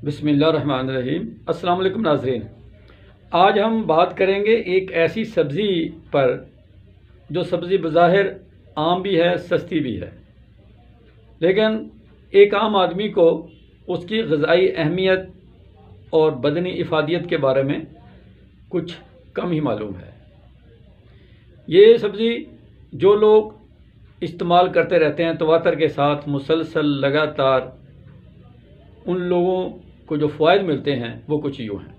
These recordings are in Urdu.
بسم اللہ الرحمن الرحیم۔ السلام علیکم ناظرین، آج ہم بات کریں گے ایک ایسی سبزی پر جو سبزی بظاہر عام بھی ہے، سستی بھی ہے، لیکن ایک عام آدمی کو اس کی غذائی اہمیت اور بدنی افادیت کے بارے میں کچھ کم ہی معلوم ہے۔ یہ سبزی جو لوگ استعمال کرتے رہتے ہیں تواتر کے ساتھ مسلسل لگاتار، ان لوگوں کو جو فوائد ملتے ہیں وہ کچھ یوں ہیں۔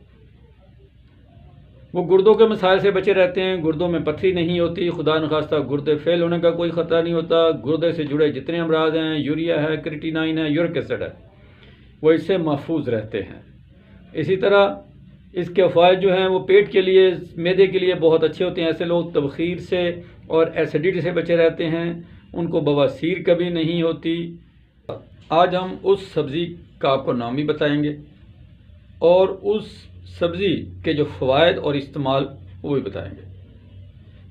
وہ گردوں کے مسائل سے بچے رہتے ہیں، گردوں میں پتھری نہیں ہوتی، خدا نخواستہ گردے فیل ہونے کا کوئی خطرہ نہیں ہوتا، گردے سے جڑے جتنے امراض ہیں، یوریا ہے، کریٹینائن ہے، یورک ایسڈ ہے، وہ اس سے محفوظ رہتے ہیں۔ اسی طرح اس کے فوائد جو ہیں وہ پیٹ کے لیے، معدے کے لیے بہت اچھے ہوتے ہیں۔ ایسے لوگ تبخیر سے اور ایسیڈیٹی سے بچے رہتے ہیں، ان کو بواسیر کبھی نہیں ہوتی۔ آج ہم اس سبزی کا آپ کو نام بھی بتائیں گے اور اس سبزی کے جو فوائد اور استعمال وہ بھی بتائیں گے۔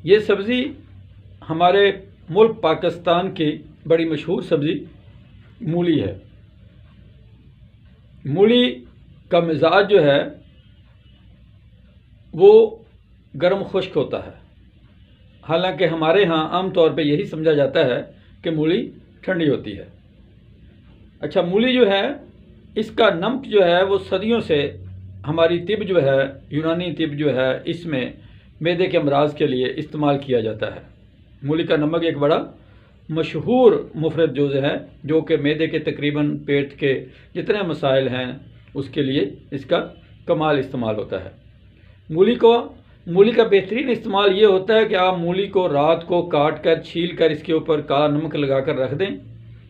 یہ سبزی ہمارے ملک پاکستان کی بڑی مشہور سبزی مولی ہے۔ مولی کا مزاج جو ہے وہ گرم خشک ہوتا ہے، حالانکہ ہمارے ہاں عام طور پہ یہی سمجھا جاتا ہے کہ مولی ٹھنڈی ہوتی ہے۔ اچھا، مولی جو ہے اس کا نمک جو ہے وہ صدیوں سے ہماری طب جو ہے، یونانی طب جو ہے، اس میں معدے کے امراض کے لیے استعمال کیا جاتا ہے۔ مولی کا نمک ایک بڑا مشہور مفرد جز ہے جو کہ معدے کے تقریباً پیٹ کے جتنے مسائل ہیں اس کے لیے اس کا کمال استعمال ہوتا ہے۔ مولی کا بہترین استعمال یہ ہوتا ہے کہ آپ مولی کو رات کو کاٹ کر چھیل کر اس کے اوپر کالا نمک لگا کر رکھ دیں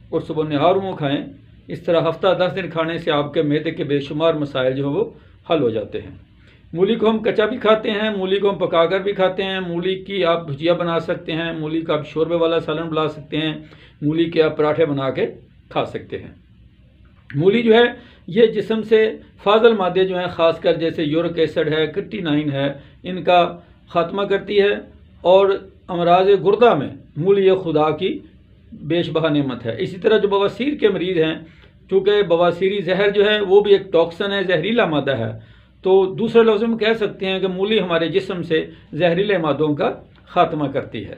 اور صبح نہار منہ کھائیں۔ اس طرح ہفتہ 10 دن کھانے سے آپ کے معدے کے بے شمار مسائل جو ہیں وہ حل ہو جاتے ہیں۔ مولی کو ہم کچا بھی کھاتے ہیں، مولی کو ہم پکا کر بھی کھاتے ہیں، مولی کی آپ بھجیا بنا سکتے ہیں، مولی کا آپ شوربے والا سالن بنا سکتے ہیں، مولی کے آپ پراٹھے بنا کے کھا سکتے ہیں۔ مولی جو ہے یہ جسم سے فاضل مادے جو ہیں، خاص کر جیسے یورک ایسڈ ہے، کریٹینائن ہے، ان کا خاتمہ کرتی ہے، اور امراض گردہ میں مولی یہ خدا کی بیش بہا نعمت ہے۔ اسی طرح جو بواسیر کے مریض ہیں، چونکہ بواسیری زہر جو ہے وہ بھی ایک ٹاکسن ہے، زہریلا مادہ ہے، تو دوسرے لفظوں میں کہہ سکتے ہیں کہ مولی ہمارے جسم سے زہریلے مادوں کا خاتمہ کرتی ہے۔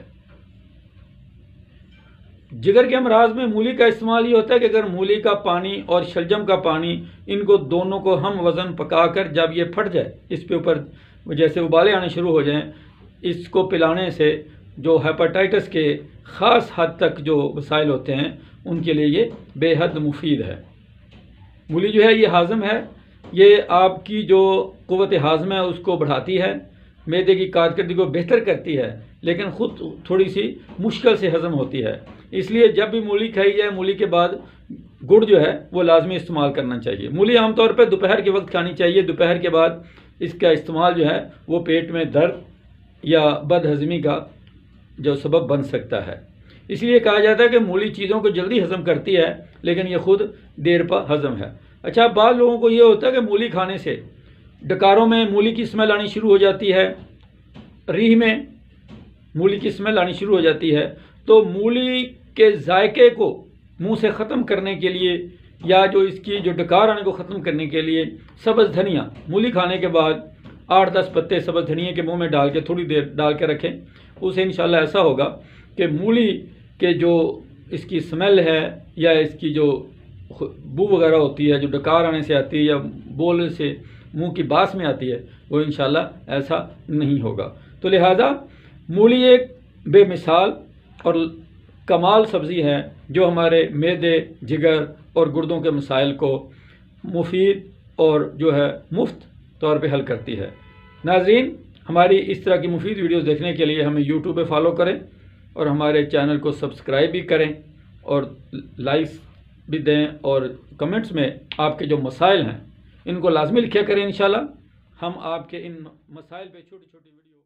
جگر کے امراض میں مولی کا استعمال یہ ہوتا ہے کہ اگر مولی کا پانی اور شلجم کا پانی، ان کو دونوں کو ہم وزن پکا کر جب یہ پھٹ جائے، اس کے اوپر جیسے ابالے آنے شروع ہو جائیں، اس کو پلانے سے جو ہیپاٹائٹس کے خاص حد تک جو مسائل ہوتے ہیں ان کے لیے یہ بے حد مفید ہے۔ مولی جو ہے یہ ہاضم ہے، یہ آپ کی جو قوت ہاضمہ ہے اس کو بڑھاتی ہے، معدے کی کارکردگی کو بہتر کرتی ہے، لیکن خود تھوڑی سی مشکل سے ہضم ہوتی ہے۔ اس لیے جب بھی مولی کھائی جائے، مولی کے بعد گڑ جو ہے وہ لازمی استعمال کرنا چاہیے۔ مولی عام طور پہ دوپہر کے وقت کھانی چاہیے۔ دوپہر کے بعد اس کا استعمال جو ہے وہ پیٹ میں درد یا بد ہضمی کا جو سبب بن سکتا ہے۔ اس لیے کہا جاتا ہے کہ مولی چیزوں کو جلدی ہضم کرتی ہے، لیکن یہ خود دیر پا ہضم ہے۔ اچھا، بعض لوگوں کو یہ ہوتا ہے کہ مولی کھانے سے ڈکاروں میں مولی کی اسمیل آنی شروع ہو جاتی ہے، ریح میں مولی کی اسمیل آنی شروع ہو جاتی ہے، تو مولی کے ذائقے کو منہ سے ختم کرنے کے لیے یا جو اس کی جو ڈکار آنے کو ختم کرنے کے لیے سبز دھنیا مولی کھانے کے بعد 8-10 پتے سبز دھنیا کے منہ میں ڈال کے تھوڑی دیر ڈال کے رکھیں۔ اسے انشاءاللہ ایسا ہوگا کہ مولی کے جو اس کی اسمیل ہے یا اس کی جو بو وغیرہ ہوتی ہے جو ڈکار آنے سے آتی ہے یا بولنے سے منہ کی باس میں آتی ہے، وہ انشاءاللہ ایسا نہیں ہوگا۔ تو لہٰذا مولی ایک بے مثال اور کمال سبزی ہے جو ہمارے معدے، جگر اور گردوں کے مسائل کو مفید اور جو ہے مفت طور پہ حل کرتی ہے۔ ناظرین، ہماری اس طرح کی مفید ویڈیوز دیکھنے کے لیے ہمیں یوٹیوب پہ فالو کریں اور ہمارے چینل کو سبسکرائب بھی کریں اور لائکس بھی دیں، اور کمنٹس میں آپ کے جو مسائل ہیں ان کو لازمی لکھا کریں۔ انشاءاللہ ہم آپ کے ان مسائل پہ چھوٹی چھوٹی ویڈیو